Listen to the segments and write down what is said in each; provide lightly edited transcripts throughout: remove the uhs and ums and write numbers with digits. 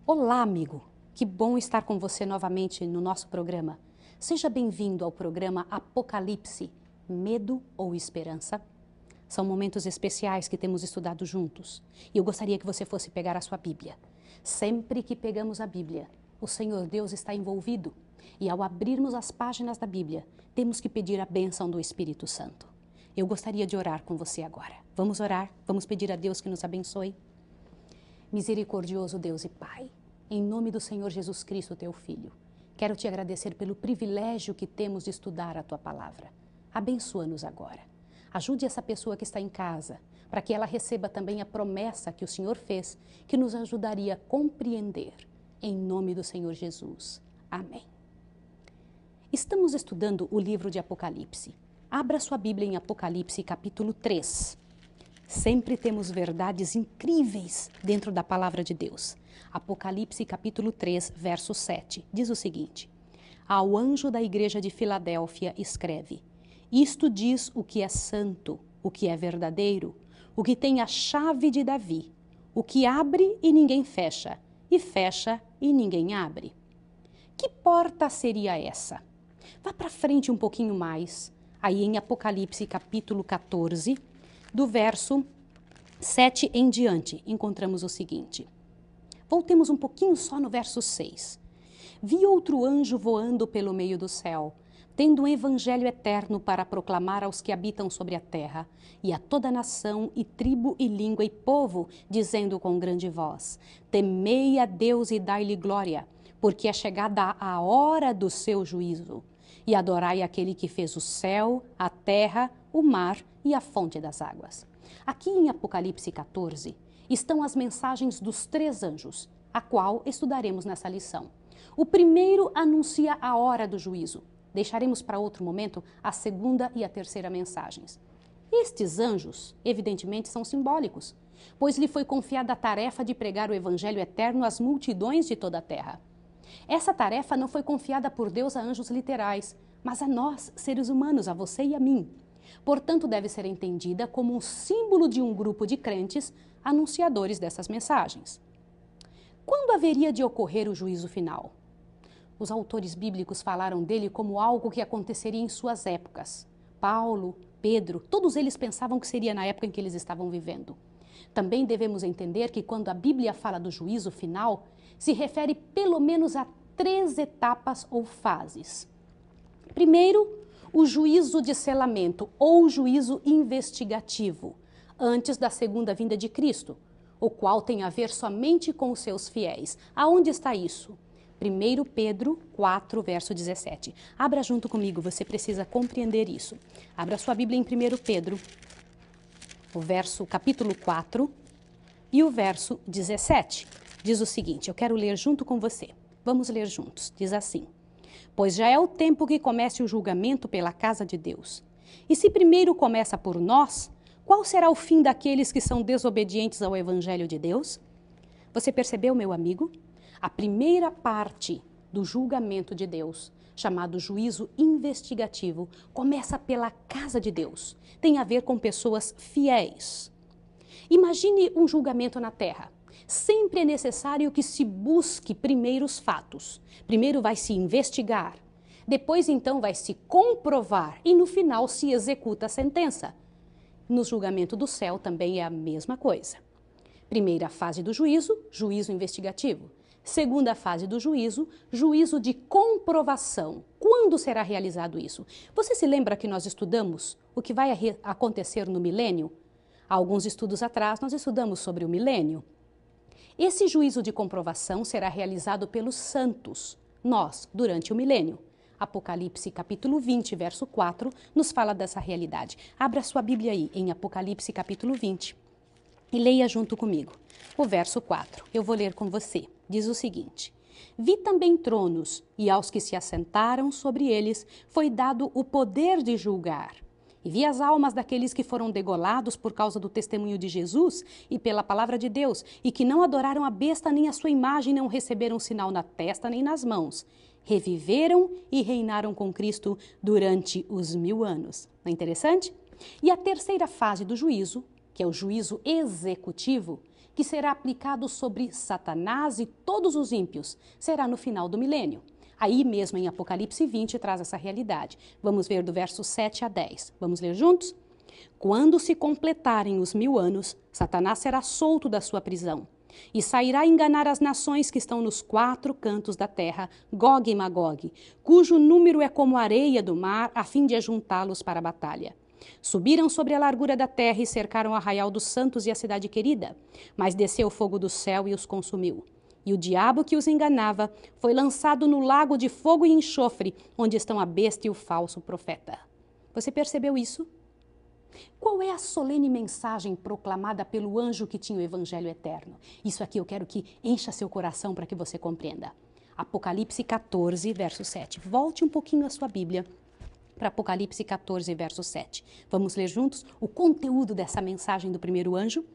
Olá, amigo! Que bom estar com você novamente no nosso programa. Seja bem-vindo ao programa Apocalipse, Medo ou Esperança? São momentos especiais que temos estudado juntos e eu gostaria que você fosse pegar a sua Bíblia. Sempre que pegamos a Bíblia, o Senhor Deus está envolvido e ao abrirmos as páginas da Bíblia, temos que pedir a bênção do Espírito Santo. Eu gostaria de orar com você agora. Vamos orar? Vamos pedir a Deus que nos abençoe? Misericordioso Deus e Pai, em nome do Senhor Jesus Cristo, teu Filho, quero te agradecer pelo privilégio que temos de estudar a tua palavra. Abençoa-nos agora. Ajude essa pessoa que está em casa, para que ela receba também a promessa que o Senhor fez, que nos ajudaria a compreender. Em nome do Senhor Jesus. Amém. Estamos estudando o livro de Apocalipse. Abra sua Bíblia em Apocalipse, capítulo 3. Sempre temos verdades incríveis dentro da palavra de Deus. Apocalipse capítulo 3, verso 7, diz o seguinte: Ao anjo da igreja de Filadélfia escreve: Isto diz o que é santo, o que é verdadeiro, o que tem a chave de Davi, o que abre e ninguém fecha, e fecha e ninguém abre. Que porta seria essa? Vá para frente um pouquinho mais, aí em Apocalipse capítulo 14, do verso 7 em diante, encontramos o seguinte. Voltemos um pouquinho só no verso 6. Vi outro anjo voando pelo meio do céu, tendo um evangelho eterno para proclamar aos que habitam sobre a terra, e a toda nação, e tribo, e língua, e povo, dizendo com grande voz: Temei a Deus e dai-lhe glória, porque é chegada a hora do seu juízo. E adorai aquele que fez o céu, a terra, o mar e a fonte das águas. Aqui em Apocalipse 14 estão as mensagens dos 3 anjos, a qual estudaremos nessa lição. O primeiro anuncia a hora do juízo. Deixaremos para outro momento a segunda e a terceira mensagens. Estes anjos, evidentemente, são simbólicos, pois lhe foi confiada a tarefa de pregar o evangelho eterno às multidões de toda a terra. Essa tarefa não foi confiada por Deus a anjos literais, mas a nós, seres humanos, a você e a mim. Portanto, deve ser entendida como um símbolo de um grupo de crentes anunciadores dessas mensagens. Quando haveria de ocorrer o juízo final? Os autores bíblicos falaram dele como algo que aconteceria em suas épocas. Paulo, Pedro, todos eles pensavam que seria na época em que eles estavam vivendo. Também devemos entender que quando a Bíblia fala do juízo final, se refere pelo menos a 3 etapas ou fases. Primeiro, o juízo de selamento ou juízo investigativo, antes da segunda vinda de Cristo, o qual tem a ver somente com os seus fiéis. Aonde está isso? 1 Pedro 4, verso 17. Abra junto comigo, você precisa compreender isso. Abra sua Bíblia em 1 Pedro, o capítulo 4 e o verso 17. Diz o seguinte, eu quero ler junto com você. Vamos ler juntos. Diz assim: Pois já é o tempo que comece o julgamento pela casa de Deus. E se primeiro começa por nós, qual será o fim daqueles que são desobedientes ao Evangelho de Deus? Você percebeu, meu amigo? A primeira parte do julgamento de Deus, chamado juízo investigativo, começa pela casa de Deus. Tem a ver com pessoas fiéis. Imagine um julgamento na terra. Sempre é necessário que se busque primeiro os fatos. Primeiro vai se investigar, depois então vai se comprovar e no final se executa a sentença. No julgamento do céu também é a mesma coisa. Primeira fase do juízo, juízo investigativo. Segunda fase do juízo, juízo de comprovação. Quando será realizado isso? Você se lembra que nós estudamos o que vai acontecer no milênio? Há alguns estudos atrás nós estudamos sobre o milênio. Esse juízo de comprovação será realizado pelos santos, nós, durante o milênio. Apocalipse capítulo 20, verso 4, nos fala dessa realidade. Abra sua Bíblia aí, em Apocalipse capítulo 20, e leia junto comigo. O verso 4, eu vou ler com você. Diz o seguinte: Vi também tronos, e aos que se assentaram sobre eles foi dado o poder de julgar. E vi as almas daqueles que foram degolados por causa do testemunho de Jesus e pela palavra de Deus, e que não adoraram a besta nem a sua imagem, não receberam sinal na testa nem nas mãos. Reviveram e reinaram com Cristo durante os 1000 anos. Não é interessante? E a terceira fase do juízo, que é o juízo executivo, que será aplicado sobre Satanás e todos os ímpios será no final do milênio. Aí mesmo em Apocalipse 20 traz essa realidade. Vamos ver do verso 7 a 10. Vamos ler juntos? Quando se completarem os 1000 anos, Satanás será solto da sua prisão e sairá a enganar as nações que estão nos 4 cantos da terra, Gog e Magog, cujo número é como a areia do mar, a fim de ajuntá-los para a batalha. Subiram sobre a largura da terra e cercaram o arraial dos santos e a cidade querida, mas desceu o fogo do céu e os consumiu. E o diabo que os enganava foi lançado no lago de fogo e enxofre, onde estão a besta e o falso profeta. Você percebeu isso? Qual é a solene mensagem proclamada pelo anjo que tinha o evangelho eterno? Isso aqui eu quero que encha seu coração para que você compreenda. Apocalipse 14, verso 7. Volte um pouquinho a sua Bíblia para Apocalipse 14, verso 7. Vamos ler juntos o conteúdo dessa mensagem do primeiro anjo?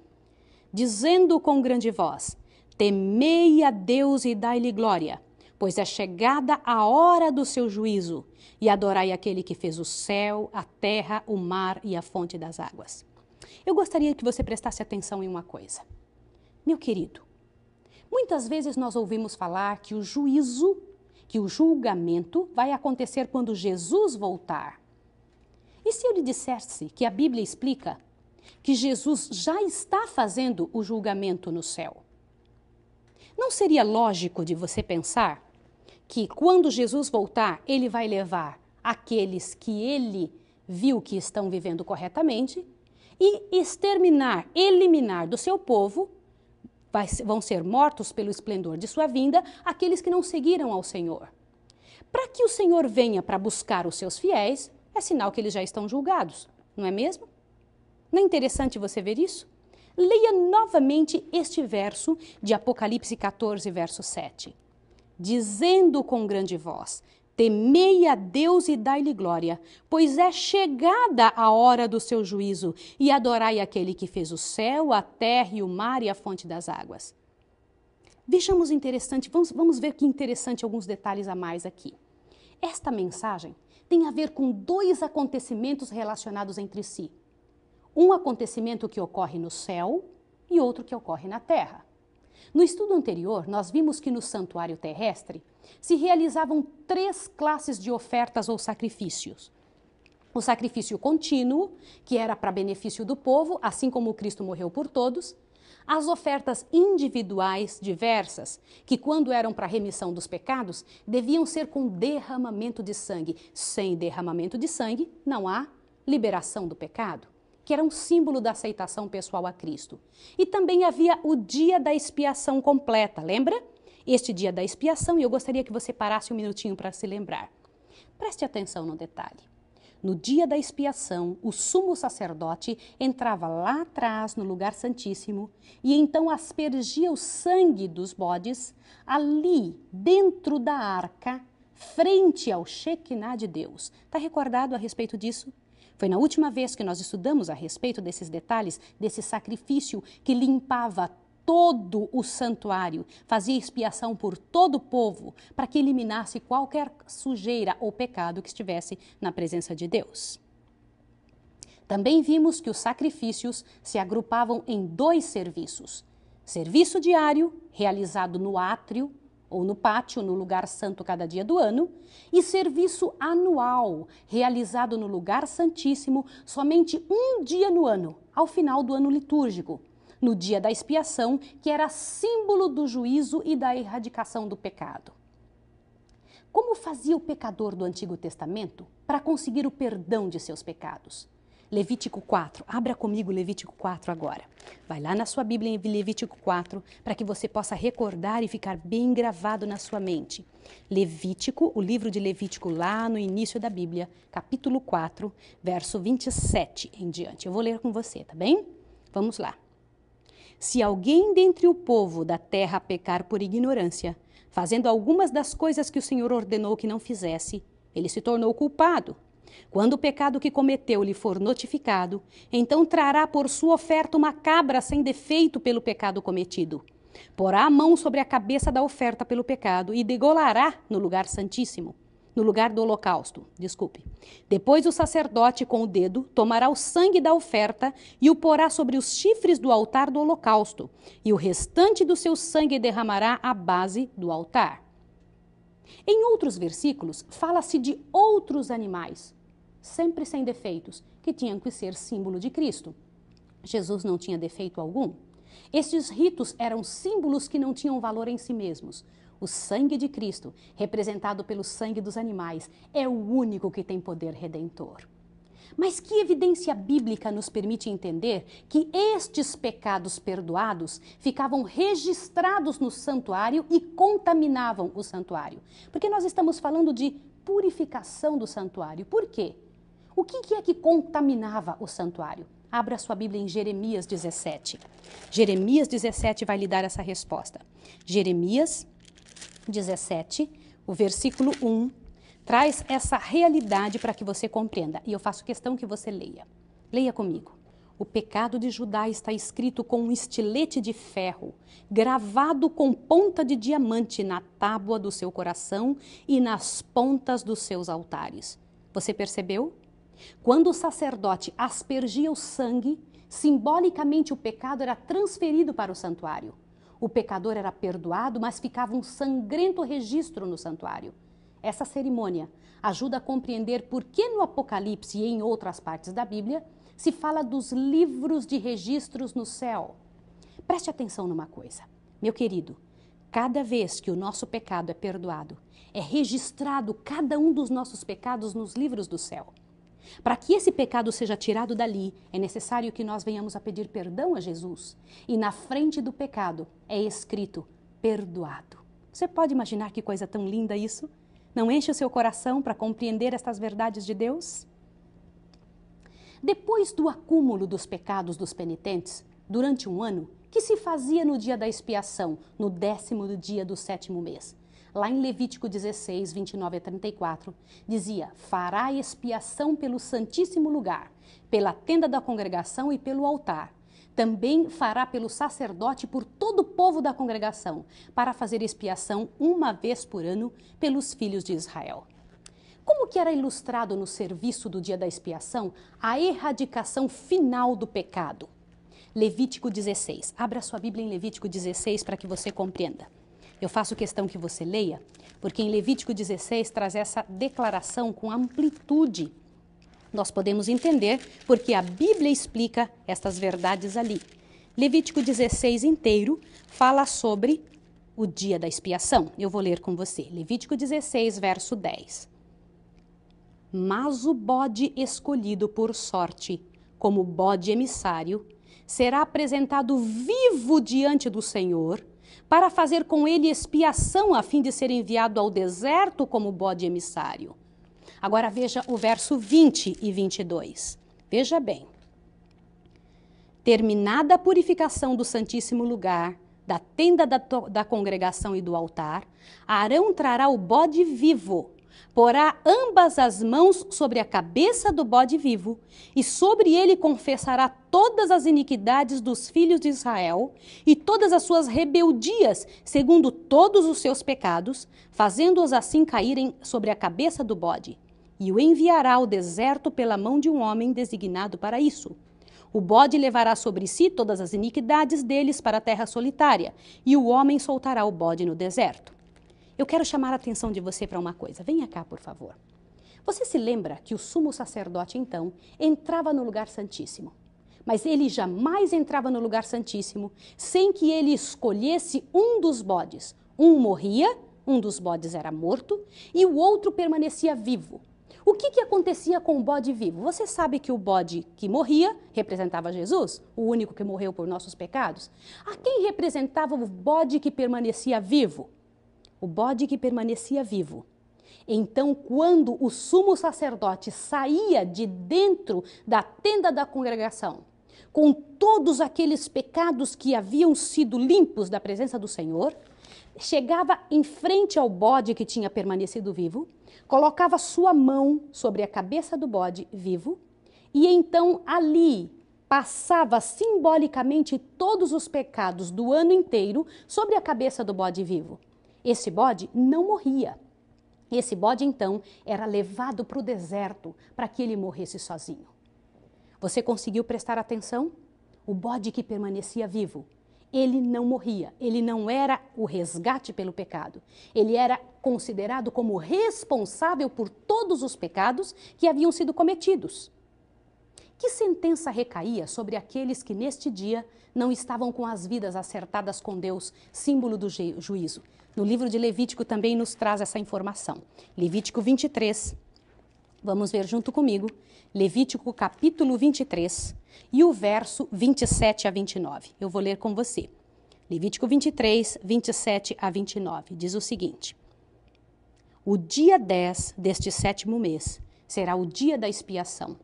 Dizendo com grande voz: temei a Deus e dai-lhe glória, pois é chegada a hora do seu juízo, e adorai aquele que fez o céu, a terra, o mar e a fonte das águas. Eu gostaria que você prestasse atenção em uma coisa. Meu querido, muitas vezes nós ouvimos falar que o juízo, que o julgamento vai acontecer quando Jesus voltar. E se eu lhe dissesse que a Bíblia explica que Jesus já está fazendo o julgamento no céu? Não seria lógico de você pensar que quando Jesus voltar, ele vai levar aqueles que ele viu que estão vivendo corretamente e exterminar, eliminar do seu povo, vão ser mortos pelo esplendor de sua vinda, aqueles que não seguiram ao Senhor. Para que o Senhor venha para buscar os seus fiéis, é sinal que eles já estão julgados, não é mesmo? Não é interessante você ver isso? Leia novamente este verso de Apocalipse 14, verso 7. Dizendo com grande voz: temei a Deus e dai-lhe glória, pois é chegada a hora do seu juízo, e adorai aquele que fez o céu, a terra e o mar e a fonte das águas. Vejamos interessante, vamos ver que interessante alguns detalhes a mais aqui. Esta mensagem tem a ver com 2 acontecimentos relacionados entre si. Um acontecimento que ocorre no céu e outro que ocorre na terra. No estudo anterior, nós vimos que no santuário terrestre se realizavam 3 classes de ofertas ou sacrifícios. O sacrifício contínuo, que era para benefício do povo, assim como Cristo morreu por todos. As ofertas individuais diversas, que quando eram para remissão dos pecados, deviam ser com derramamento de sangue. Sem derramamento de sangue, não há liberação do pecado, que era um símbolo da aceitação pessoal a Cristo. E também havia o dia da expiação completa, lembra? Este dia da expiação, e eu gostaria que você parasse um minutinho para se lembrar. Preste atenção no detalhe. No dia da expiação, o sumo sacerdote entrava lá atrás no lugar santíssimo e então aspergia o sangue dos bodes ali dentro da arca, frente ao Shekinah de Deus. Está recordado a respeito disso? Foi na última vez que nós estudamos a respeito desses detalhes, desse sacrifício que limpava todo o santuário, fazia expiação por todo o povo, para que eliminasse qualquer sujeira ou pecado que estivesse na presença de Deus. Também vimos que os sacrifícios se agrupavam em 2 serviços. Serviço diário, realizado no átrio, ou no pátio, no lugar santo cada dia do ano, e serviço anual, realizado no lugar santíssimo somente um dia no ano, ao final do ano litúrgico, no dia da expiação, que era símbolo do juízo e da erradicação do pecado. Como fazia o pecador do Antigo Testamento para conseguir o perdão de seus pecados? Levítico 4, abra comigo Levítico 4 agora. Vai lá na sua Bíblia em Levítico 4, para que você possa recordar e ficar bem gravado na sua mente. Levítico, o livro de Levítico lá no início da Bíblia, capítulo 4, verso 27 em diante. Eu vou ler com você, tá bem? Vamos lá. Se alguém dentre o povo da terra pecar por ignorância, fazendo algumas das coisas que o Senhor ordenou que não fizesse, ele se tornou culpado. Quando o pecado que cometeu lhe for notificado, então trará por sua oferta uma cabra sem defeito pelo pecado cometido. Porá a mão sobre a cabeça da oferta pelo pecado e degolará no lugar santíssimo. no lugar do holocausto, desculpe. Depois o sacerdote com o dedo tomará o sangue da oferta e o porá sobre os chifres do altar do holocausto, e o restante do seu sangue derramará à base do altar. Em outros versículos, fala-se de outros animais, sempre sem defeitos, que tinham que ser símbolo de Cristo. Jesus não tinha defeito algum. Estes ritos eram símbolos que não tinham valor em si mesmos. O sangue de Cristo, representado pelo sangue dos animais, é o único que tem poder redentor. Mas que evidência bíblica nos permite entender que estes pecados perdoados ficavam registrados no santuário e contaminavam o santuário? Porque nós estamos falando de purificação do santuário. Por quê? O que é que contaminava o santuário? Abra sua Bíblia em Jeremias 17. Jeremias 17 vai lhe dar essa resposta. Jeremias 17, o versículo 1, traz essa realidade para que você compreenda. E eu faço questão que você leia. Leia comigo. O pecado de Judá está escrito com um estilete de ferro, gravado com ponta de diamante na tábua do seu coração e nas pontas dos seus altares. Você percebeu? Quando o sacerdote aspergia o sangue, simbolicamente o pecado era transferido para o santuário. O pecador era perdoado, mas ficava um sangrento registro no santuário. Essa cerimônia ajuda a compreender por que no Apocalipse e em outras partes da Bíblia se fala dos livros de registros no céu. Preste atenção numa coisa, meu querido. Cada vez que o nosso pecado é perdoado, é registrado cada um dos nossos pecados nos livros do céu. Para que esse pecado seja tirado dali, é necessário que nós venhamos a pedir perdão a Jesus. E na frente do pecado é escrito, perdoado. Você pode imaginar que coisa tão linda isso? Não enche o seu coração para compreender estas verdades de Deus? Depois do acúmulo dos pecados dos penitentes, durante um ano, que se fazia no dia da expiação, no 10º dia do 7º mês? Lá em Levítico 16, 29 a 34, dizia, fará expiação pelo santíssimo lugar, pela tenda da congregação e pelo altar. Também fará pelo sacerdote e por todo o povo da congregação, para fazer expiação uma vez por ano pelos filhos de Israel. Como que era ilustrado no serviço do dia da expiação a erradicação final do pecado? Levítico 16. Abra sua Bíblia em Levítico 16 para que você compreenda. Eu faço questão que você leia, porque em Levítico 16 traz essa declaração com amplitude. Nós podemos entender porque a Bíblia explica estas verdades ali. Levítico 16 inteiro fala sobre o dia da expiação. Eu vou ler com você. Levítico 16, verso 10. Mas o bode escolhido por sorte, como bode emissário, será apresentado vivo diante do Senhor, para fazer com ele expiação a fim de ser enviado ao deserto como bode emissário. Agora veja o verso 20 e 22. Veja bem. Terminada a purificação do santíssimo lugar, da tenda da congregação e do altar, Arão trará o bode vivo, porá ambas as mãos sobre a cabeça do bode vivo, e sobre ele confessará todas as iniquidades dos filhos de Israel e todas as suas rebeldias, segundo todos os seus pecados, fazendo-os assim caírem sobre a cabeça do bode. E o enviará ao deserto pela mão de um homem designado para isso. O bode levará sobre si todas as iniquidades deles para a terra solitária, e o homem soltará o bode no deserto. Eu quero chamar a atenção de você para uma coisa. Venha cá, por favor. Você se lembra que o sumo sacerdote, então, entrava no lugar santíssimo. Mas ele jamais entrava no lugar santíssimo sem que ele escolhesse um dos bodes. Um morria, um dos bodes era morto, e o outro permanecia vivo. O que acontecia com o bode vivo? Você sabe que o bode que morria representava Jesus, o único que morreu por nossos pecados? A quem representava o bode que permanecia vivo? O bode que permanecia vivo. Então, quando o sumo sacerdote saía de dentro da tenda da congregação, com todos aqueles pecados que haviam sido limpos da presença do Senhor, chegava em frente ao bode que tinha permanecido vivo, colocava sua mão sobre a cabeça do bode vivo, e então ali passava simbolicamente todos os pecados do ano inteiro sobre a cabeça do bode vivo. Esse bode não morria. Esse bode, então, era levado para o deserto para que ele morresse sozinho. Você conseguiu prestar atenção? O bode que permanecia vivo, ele não morria, ele não era o resgate pelo pecado. Ele era considerado como responsável por todos os pecados que haviam sido cometidos. Que sentença recaía sobre aqueles que neste dia não estavam com as vidas acertadas com Deus, símbolo do juízo? No livro de Levítico também nos traz essa informação. Levítico 23, vamos ver junto comigo, Levítico capítulo 23 e o verso 27 a 29. Eu vou ler com você. Levítico 23, 27 a 29, diz o seguinte: o dia 10 deste 7º mês será o dia da expiação.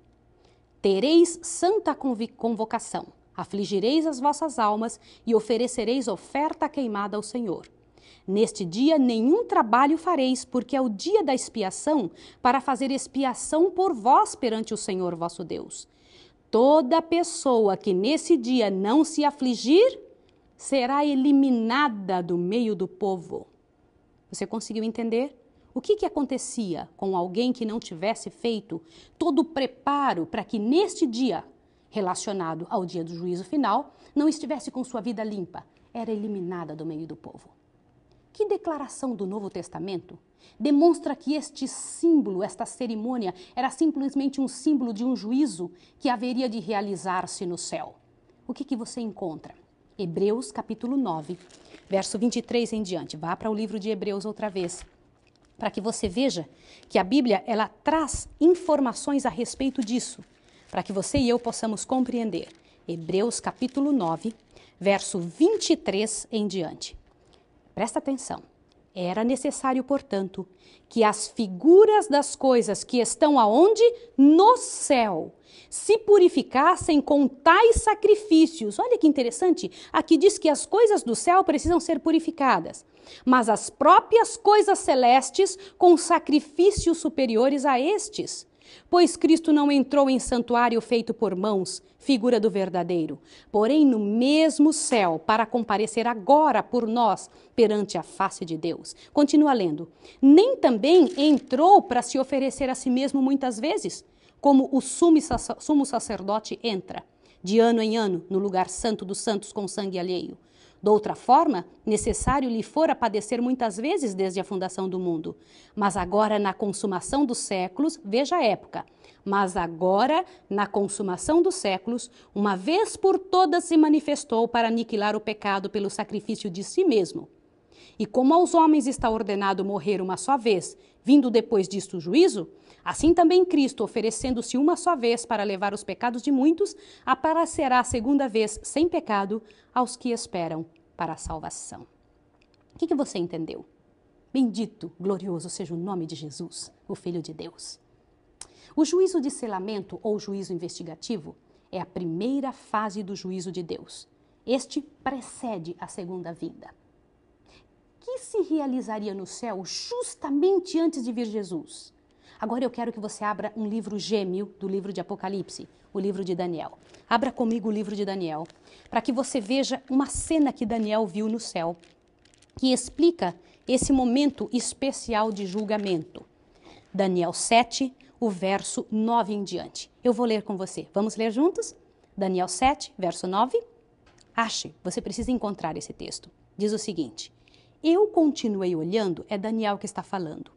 Tereis santa convocação, afligireis as vossas almas e oferecereis oferta queimada ao Senhor. Neste dia nenhum trabalho fareis, porque é o dia da expiação, para fazer expiação por vós perante o Senhor vosso Deus. Toda pessoa que nesse dia não se afligir, será eliminada do meio do povo. Você conseguiu entender? O que acontecia com alguém que não tivesse feito todo o preparo para que neste dia, relacionado ao dia do juízo final, não estivesse com sua vida limpa? Era eliminada do meio do povo. Que declaração do Novo Testamento demonstra que este símbolo, esta cerimônia, era simplesmente um símbolo de um juízo que haveria de realizar-se no céu. O que você encontra? Hebreus capítulo 9, verso 23 em diante. Vá para o livro de Hebreus outra vez, para que você veja que a Bíblia ela traz informações a respeito disso, para que você e eu possamos compreender. Hebreus capítulo 9, verso 23 em diante. Presta atenção. Era necessário, portanto, que as figuras das coisas que estão aonde? No céu, se purificassem com tais sacrifícios. Olha que interessante, aqui diz que as coisas do céu precisam ser purificadas, mas as próprias coisas celestes com sacrifícios superiores a estes. Pois Cristo não entrou em santuário feito por mãos, figura do verdadeiro, porém no mesmo céu, para comparecer agora por nós perante a face de Deus. Continua lendo. Nem também entrou para se oferecer a si mesmo muitas vezes, como o sumo sacerdote entra, de ano em ano, no lugar santo dos santos com sangue alheio. Doutra forma, necessário lhe fora padecer muitas vezes desde a fundação do mundo. Mas agora, na consumação dos séculos, veja a época, mas agora, na consumação dos séculos, uma vez por todas se manifestou para aniquilar o pecado pelo sacrifício de si mesmo. E como aos homens está ordenado morrer uma só vez, vindo depois disto o juízo, assim também Cristo, oferecendo-se uma só vez para levar os pecados de muitos, aparecerá a segunda vez sem pecado aos que esperam para a salvação. O que você entendeu? Bendito, glorioso seja o nome de Jesus, o Filho de Deus. O juízo de selamento ou juízo investigativo é a primeira fase do juízo de Deus. Este precede a segunda vinda. Que se realizaria no céu justamente antes de vir Jesus? Agora eu quero que você abra um livro gêmeo do livro de Apocalipse, o livro de Daniel. Abra comigo o livro de Daniel, para que você veja uma cena que Daniel viu no céu, que explica esse momento especial de julgamento. Daniel 7, o verso 9 em diante. Eu vou ler com você. Vamos ler juntos? Daniel 7, verso 9. Ache, você precisa encontrar esse texto. Diz o seguinte: eu continuei olhando, é Daniel que está falando,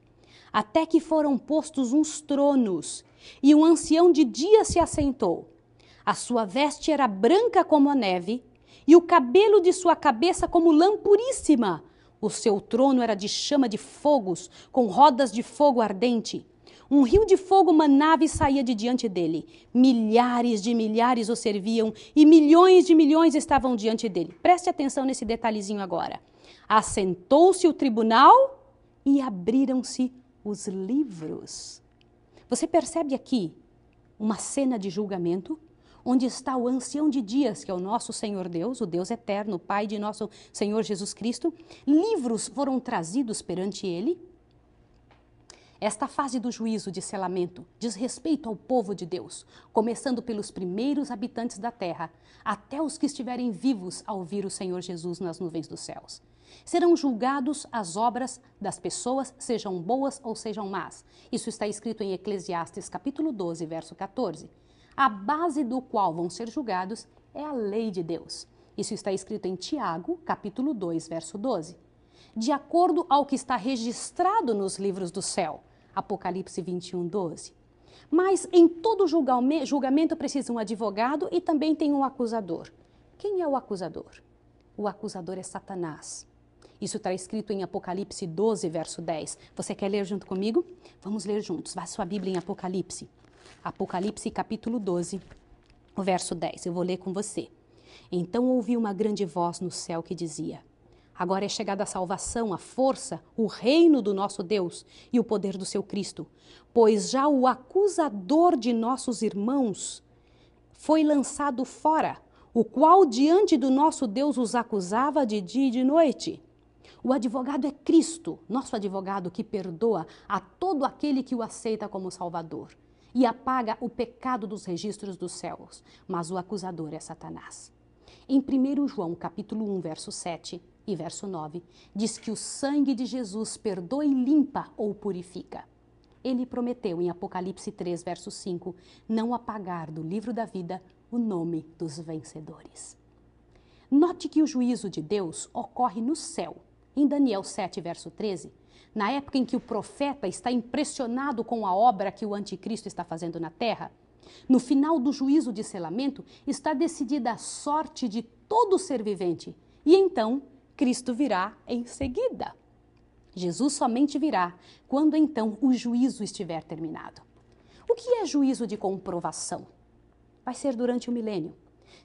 até que foram postos uns tronos, e um ancião de dia se assentou. A sua veste era branca como a neve, e o cabelo de sua cabeça como lã puríssima. O seu trono era de chama de fogos, com rodas de fogo ardente. Um rio de fogo manava e saía de diante dele. Milhares de milhares o serviam, e milhões de milhões estavam diante dele. Preste atenção nesse detalhezinho agora. Assentou-se o tribunal e abriram-se os livros. Você percebe aqui uma cena de julgamento, onde está o ancião de dias, que é o nosso Senhor Deus, o Deus eterno, o Pai de nosso Senhor Jesus Cristo. Livros foram trazidos perante ele. Esta fase do juízo de selamento diz respeito ao povo de Deus, começando pelos primeiros habitantes da terra, até os que estiverem vivos ao vir o Senhor Jesus nas nuvens dos céus. Serão julgados as obras das pessoas, sejam boas ou sejam más. Isso está escrito em Eclesiastes capítulo 12, verso 14. A base do qual vão ser julgados é a lei de Deus. Isso está escrito em Tiago, capítulo 2, verso 12. De acordo ao que está registrado nos livros do céu, Apocalipse 21, 12. Mas em todo julgamento precisa um advogado e também tem um acusador. Quem é o acusador? O acusador é Satanás. Isso está escrito em Apocalipse 12, verso 10. Você quer ler junto comigo? Vamos ler juntos. Vá sua Bíblia em Apocalipse. Apocalipse, capítulo 12, o verso 10. Eu vou ler com você. Então ouvi uma grande voz no céu que dizia: agora é chegada a salvação, a força, o reino do nosso Deus e o poder do seu Cristo, pois já o acusador de nossos irmãos foi lançado fora, o qual diante do nosso Deus os acusava de dia e de noite. O advogado é Cristo, nosso advogado que perdoa a todo aquele que o aceita como Salvador e apaga o pecado dos registros dos céus, mas o acusador é Satanás. Em 1 João, capítulo 1, verso 7 e verso 9, diz que o sangue de Jesus perdoa e limpa ou purifica. Ele prometeu em Apocalipse 3, verso 5, não apagar do livro da vida o nome dos vencedores. Note que o juízo de Deus ocorre no céu. Em Daniel 7, verso 13, na época em que o profeta está impressionado com a obra que o anticristo está fazendo na terra, no final do juízo de selamento está decidida a sorte de todo ser vivente. E então Cristo virá em seguida. Jesus somente virá quando então o juízo estiver terminado. O que é juízo de comprovação? Vai ser durante o milênio.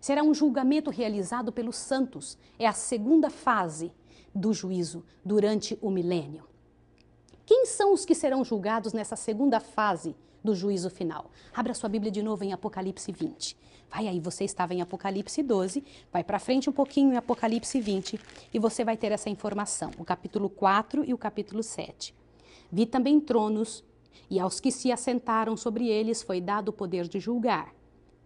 Será um julgamento realizado pelos santos. É a segunda fase do juízo durante o milênio. Quem são os que serão julgados nessa segunda fase do juízo final? Abra sua Bíblia de novo em Apocalipse 20. Vai aí, você estava em Apocalipse 12, vai para frente um pouquinho em Apocalipse 20 e você vai ter essa informação, o capítulo 4 e o capítulo 7. Vi também tronos e aos que se assentaram sobre eles foi dado o poder de julgar.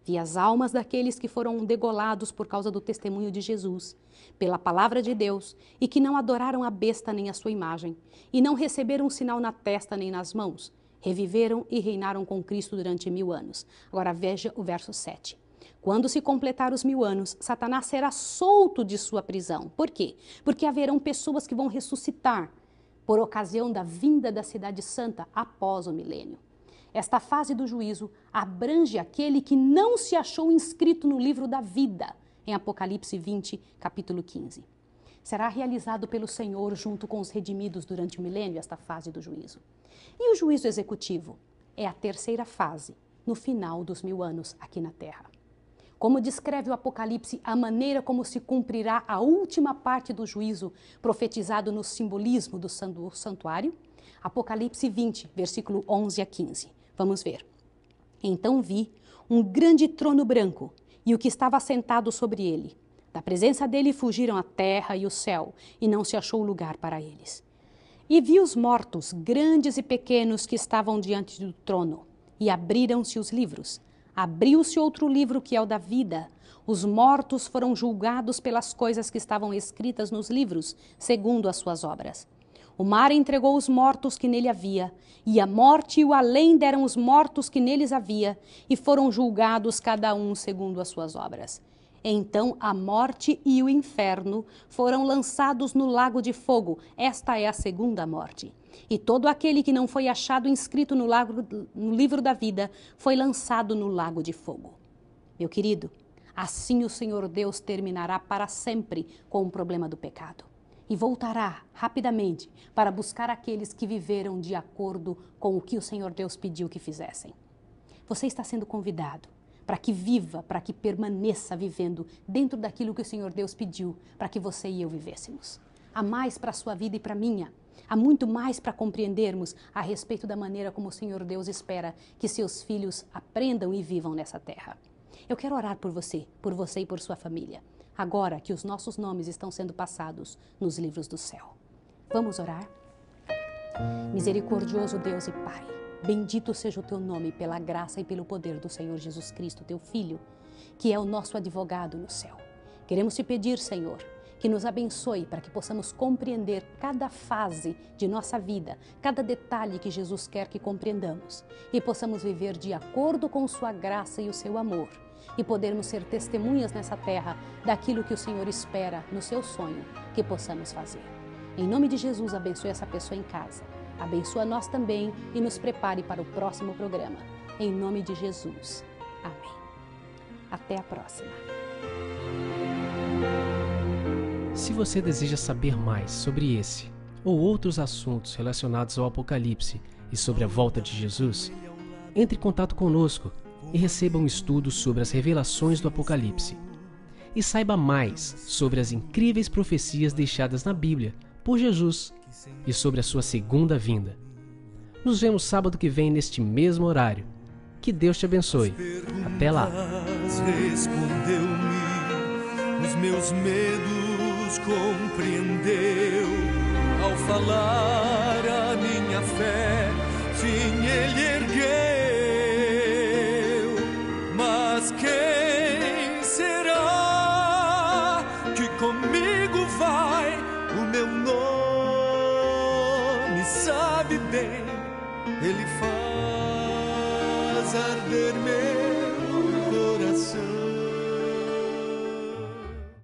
Vi as almas daqueles que foram degolados por causa do testemunho de Jesus, pela palavra de Deus, e que não adoraram a besta nem a sua imagem, e não receberam um sinal na testa nem nas mãos. Reviveram e reinaram com Cristo durante 1000 anos. Agora veja o verso 7. Quando se completar os 1000 anos, Satanás será solto de sua prisão. Por quê? Porque haverão pessoas que vão ressuscitar por ocasião da vinda da cidade santa após o milênio. Esta fase do juízo abrange aquele que não se achou inscrito no livro da vida, em Apocalipse 20, capítulo 15. Será realizado pelo Senhor junto com os redimidos durante o milênio, esta fase do juízo. E o juízo executivo é a terceira fase, no final dos 1000 anos aqui na Terra. Como descreve o Apocalipse a maneira como se cumprirá a última parte do juízo profetizado no simbolismo do santuário? Apocalipse 20, versículo 11 a 15. Vamos ver. Então vi um grande trono branco e o que estava sentado sobre ele. Da presença dele fugiram a terra e o céu, e não se achou lugar para eles. E vi os mortos, grandes e pequenos, que estavam diante do trono, e abriram-se os livros. Abriu-se outro livro que é o da vida. Os mortos foram julgados pelas coisas que estavam escritas nos livros, segundo as suas obras. O mar entregou os mortos que nele havia, e a morte e o além deram os mortos que neles havia, e foram julgados cada um segundo as suas obras. Então a morte e o inferno foram lançados no lago de fogo. Esta é a segunda morte. E todo aquele que não foi achado inscrito no livro da vida foi lançado no lago de fogo. Meu querido, assim o Senhor Deus terminará para sempre com o problema do pecado. E voltará rapidamente para buscar aqueles que viveram de acordo com o que o Senhor Deus pediu que fizessem. Você está sendo convidado para que viva, para que permaneça vivendo dentro daquilo que o Senhor Deus pediu para que você e eu vivêssemos. Há mais para a sua vida e para a minha. Há muito mais para compreendermos a respeito da maneira como o Senhor Deus espera que seus filhos aprendam e vivam nessa terra. Eu quero orar por você e por sua família, agora que os nossos nomes estão sendo passados nos livros do céu. Vamos orar? Misericordioso Deus e Pai, bendito seja o teu nome pela graça e pelo poder do Senhor Jesus Cristo, teu Filho, que é o nosso advogado no céu. Queremos te pedir, Senhor, que nos abençoe para que possamos compreender cada fase de nossa vida, cada detalhe que Jesus quer que compreendamos e possamos viver de acordo com sua graça e o seu amor e podermos ser testemunhas nessa terra daquilo que o Senhor espera no seu sonho que possamos fazer. Em nome de Jesus, abençoe essa pessoa em casa, abençoa nós também e nos prepare para o próximo programa. Em nome de Jesus. Amém. Até a próxima. Se você deseja saber mais sobre esse ou outros assuntos relacionados ao Apocalipse e sobre a volta de Jesus, entre em contato conosco e receba um estudo sobre as revelações do Apocalipse. E saiba mais sobre as incríveis profecias deixadas na Bíblia por Jesus e sobre a sua segunda vinda. Nos vemos sábado que vem neste mesmo horário. Que Deus te abençoe. Até lá. Respondeu-me, os meus medos compreendeu. Ao falar a minha fé, fim ele ergueu. Mas quem será que comigo vai? O meu nome sabe bem, ele faz arder meu coração.